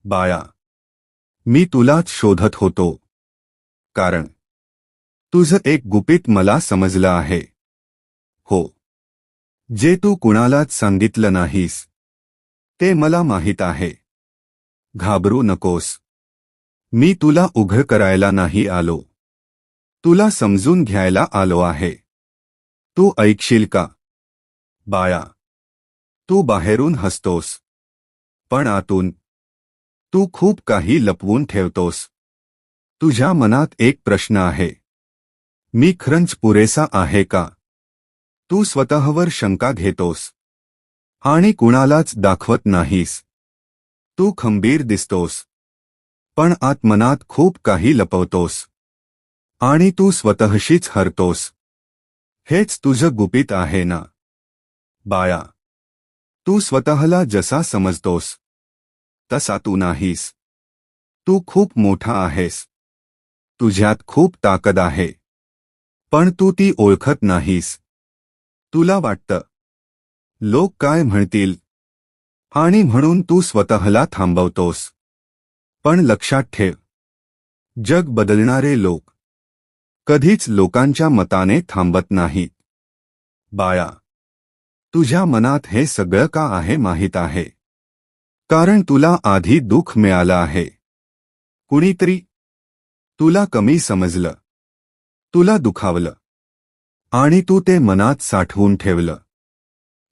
बाया, मी तुलाच शोधत होतो. कारण तुझं एक गुपित मला समजलं आहे. हो, जे तू कुणालाच सांगितलं नाहीस ते मला माहीत आहे. घाबरू नकोस. मी तुला उघड करायला नाही आलो. तुला समजून घ्यायला आलो आहे. तू ऐकशील का? बाया, तू बाहेरून हसतोस, पण आतून तू खूप काही लपवून ठेवतोस. तुझ्या मनात एक प्रश्न आहे. मी खरंच पुरेसा आहे का? तू स्वतःवर शंका घेतोस आणि कुणालाच दाखवत नाहीस. तू खंबीर दिसतोस, पण आतमनात खूप काही लपवतोस आणि तू स्वतःशीच हरतोस. हेच तुझं गुपित आहे ना? बाया, तू स्वतःला जसा समजतोस तसा तू नाहीस. तू खूप मोठा आहेस. तुझ्यात खूप ताकद आहे, पण तू ती ओळखत नाहीस. तुला वाटतं लोक काय म्हणतील आणि म्हणून तू स्वतःला थांबवतोस. पण लक्षात ठेव, जग बदलणारे लोक कधीच लोकांच्या मताने थांबत नाहीत. बाया, तुझ्या मनात हे सगळं का आहे माहीत आहे? कारण तुला आधी दुःख मिळालं आहे. कुणीतरी तुला कमी समजलं, तुला दुखावलं आणि तू ते मनात साठवून ठेवलं.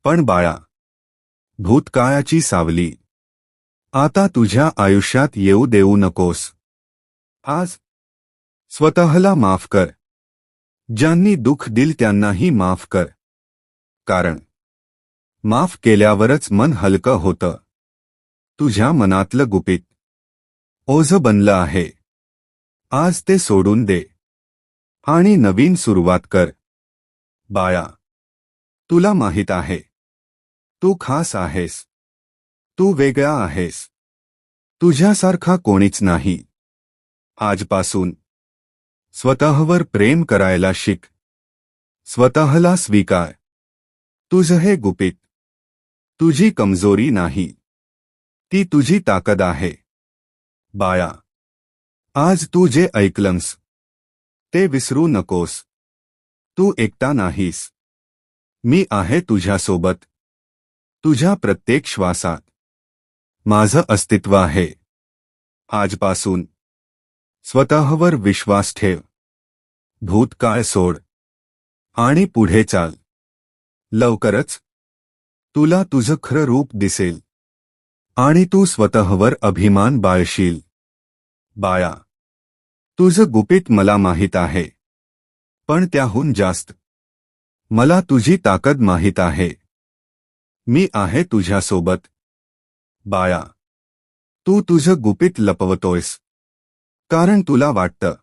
पण बाळा, भूतकाळाची सावली आता तुझ्या आयुष्यात येऊ देऊ नकोस. आज स्वतःला माफ कर. ज्यांनी दुःख दिल त्यांनाही माफ कर. कारण माफ केल्यावरच मन हलकं होतं. तुझ्या मनातलं गुपित ओझं बनलं आहे. आज ते सोडून दे आणि नवीन सुरुवात कर. बाया, तुला माहीत आहे, तू खास आहेस. तू वेगळा आहेस. तुझ्यासारखा कोणीच नाही. आजपासून स्वतःवर प्रेम करायला शिक. स्वतःला स्वीकार. तुझं हे गुपित तुझी कमजोरी नाही, ती तुझी ताकद आहे. बाया, आज तू जे ऐकलंस ते विसरू नकोस. तू एकटा नाहीस. मी आहे तुझ्यासोबत. तुझ्या प्रत्येक श्वासात माझं अस्तित्व आहे. आजपासून स्वतःवर विश्वास ठेव. भूतकाळ सोड आणि पुढे चाल. लवकरच तुला तुझं खरं रूप दिसेल आणि तू स्वतःवर अभिमान बाळगशील. बाया, तुझं गुपित मला माहीत आहे, पण त्याहून जास्त मला तुझी ताकद माहीत आहे. मी आहे तुझ्यासोबत. बाया, तू तुझं गुपित लपवतोयस कारण तुला वाटतं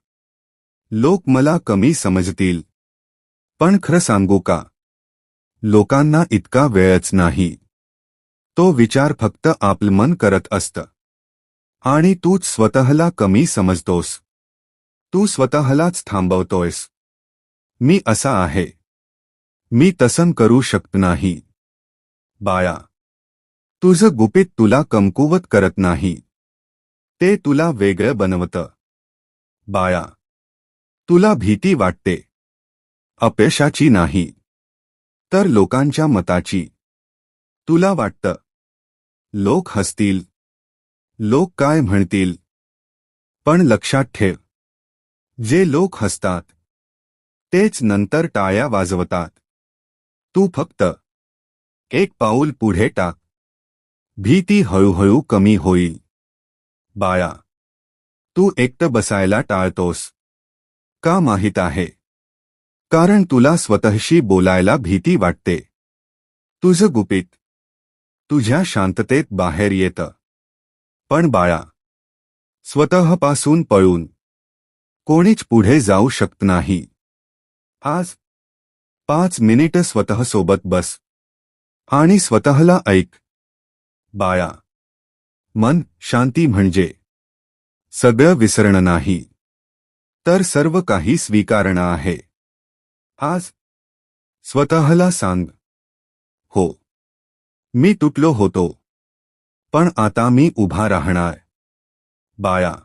लोक मला कमी समजतील. पण खरं सांगू का, लोकांना इतका वेळच नाही. तो विचार फक्त आपलं मन करत असतं आणि तूच स्वतःला कमी समजतोस. तू स्वतःलाच थांबवतोयस. मी असा आहे, मी तसं करू शकत नाही. बाया, तुझं गुपित तुला कमकुवत करत नाही, ते तुला वेगळं बनवतं. बाया, तुला भीती वाटते अपयशाची नाही, तर लोकांच्या मताची. तुला वाटतं लोक हसतील, लोक काय म्हणतील. पण लक्षात ठेव, जे लोक हसतात तेच नंतर टाळ्या वाजवतात. तू फक्त एक पाऊल पुढे टाक. भीती हळूहळू कमी होईल. बाया, तू एकटं बसायला टाळतोस का माहीत आहे? कारण तुला स्वतःशी बोलायला भीती वाटते. तुझं गुपित तुझ्या शांततेत बाहेर येतं. पण बाळा, स्वतःपासून पळून कोणीच पुढे जाऊ शकत नाही. आज 5 मिनिटं स्वतःसोबत बस आणि स्वतःला ऐक. बाळा, मन शांती म्हणजे सगळं विसरणं नाही, तर सर्व काही स्वीकारणं आहे. आज स्वतःला सांग, हो, मी तुटलो होतो, पण आता मी उभा राहणार. बाळा,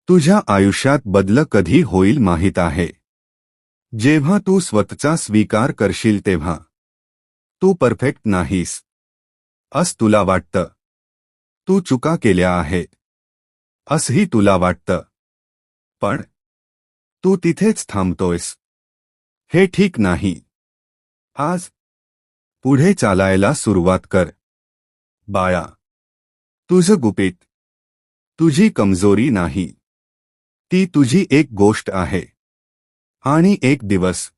तुझ्या आयुष्यात बदल कधी होईल माहीत आहे? जेव्हा तू स्वतःचा स्वीकार करशील तेव्हा. तू परफेक्ट नाहीस असं तुला वाटतं. तू चुका केल्या आहेत असंही तुला वाटतं. पण तू तिथेच थांबतोयस. हे ठीक नाही. आज पुढे चालायला सुरुवात कर. बाळा, तुझं गुपित तुझी कमजोरी नाही. ती तुझी एक गोष्ट आहे. आणि एक दिवस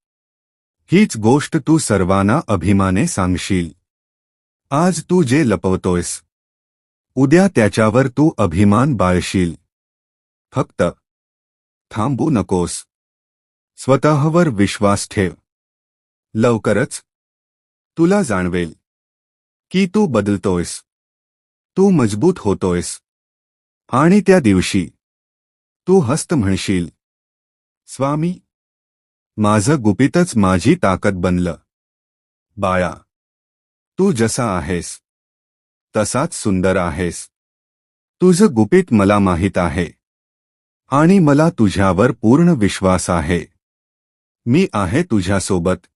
हीच गोष्ट तू सर्वांना अभिमाने सांगशील. आज तू जे लपवतोयस, उद्या त्याच्यावर तू अभिमान बाळगशील. फक्त थांबू नकोस. स्वतःवर विश्वास ठेव. लवकरच तुला जाणवेल की तू बदलतोयस. तू मजबूत होतोयस. आणि त्या दिवशी तू हस्त म्हणशील, स्वामी, माझं गुपितच माझी ताकद बनलं. बाळा, तू जसा आहेस तसाच सुंदर आहेस. तुझं गुपित मला माहीत आहे. आणि मला तुझ्यावर पूर्ण विश्वास आहे. मी आहे तुझ्यासोबत.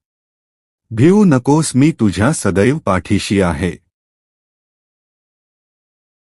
भिवू नकोस, मी तुझ्या सदैव पाठीशी आहे.